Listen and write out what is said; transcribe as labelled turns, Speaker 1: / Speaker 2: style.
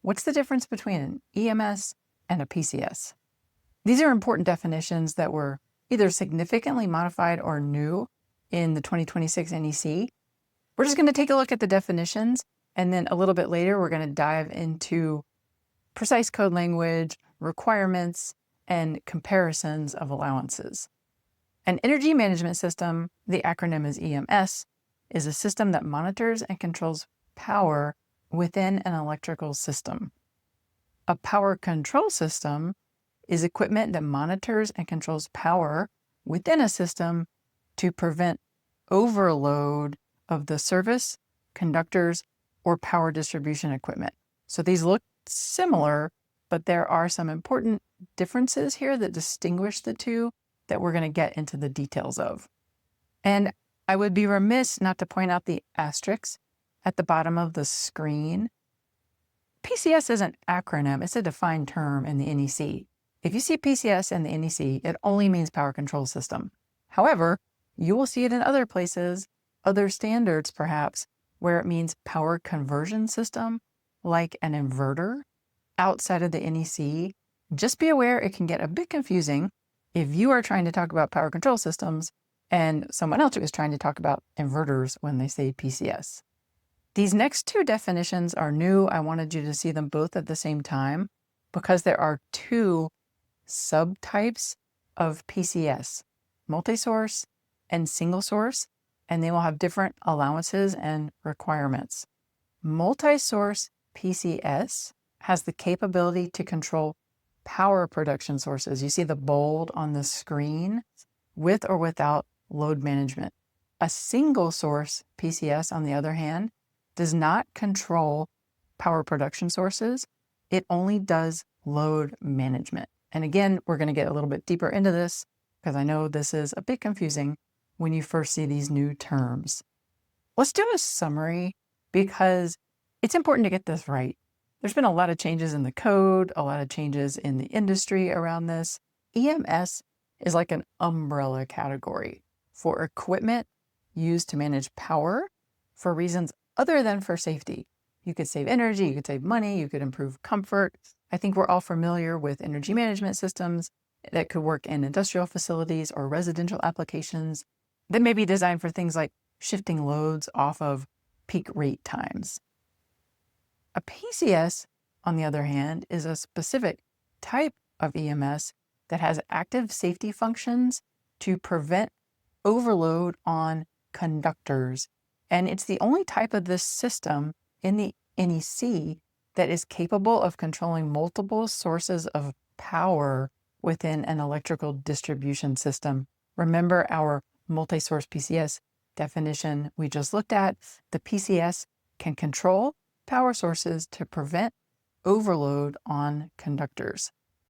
Speaker 1: What's the difference between an EMS and a PCS? These are important definitions that were either significantly modified or new in the 2026 NEC. We're just going to take a look at the definitions, and then a little bit later, we're going to dive into precise code language, requirements, and comparisons of allowances. An energy management system, the acronym is EMS, is a system that monitors and controls power within an electrical system. A power control system is equipment that monitors and controls power within a system to prevent overload of the service, conductors, or power distribution equipment. So these look similar, but there are some important differences here that distinguish the two that we're going to get into the details of. And I would be remiss not to point out the asterisks at the bottom of the screen. PCS is an acronym. It's a defined term in the NEC. If you see PCS in the NEC, it only means power control system. However, you will see it in other places, other standards perhaps, where it means power conversion system, like an inverter outside of the NEC. Just be aware it can get a bit confusing if you are trying to talk about power control systems and someone else is trying to talk about inverters when they say PCS. These next two definitions are new. I wanted you to see them both at the same time because there are two subtypes of PCS, multi-source and single source, and they will have different allowances and requirements. Multi-source PCS has the capability to control power production sources. You see the bold on the screen, with or without load management. A single source PCS, on the other hand, does not control power production sources. It only does load management. And again, we're going to get a little bit deeper into this because I know this is a bit confusing when you first see these new terms. Let's do a summary because it's important to get this right. There's been a lot of changes in the code, a lot of changes in the industry around this. EMS is like an umbrella category for equipment used to manage power for reasons other than for safety. You could save energy, you could save money, you could improve comfort. I think we're all familiar with energy management systems that could work in industrial facilities or residential applications that may be designed for things like shifting loads off of peak rate times. A PCS, on the other hand, is a specific type of EMS that has active safety functions to prevent overload on conductors. And it's the only type of this system in the NEC that is capable of controlling multiple sources of power within an electrical distribution system. Remember our multi-source PCS definition we just looked at. The PCS can control power sources to prevent overload on conductors.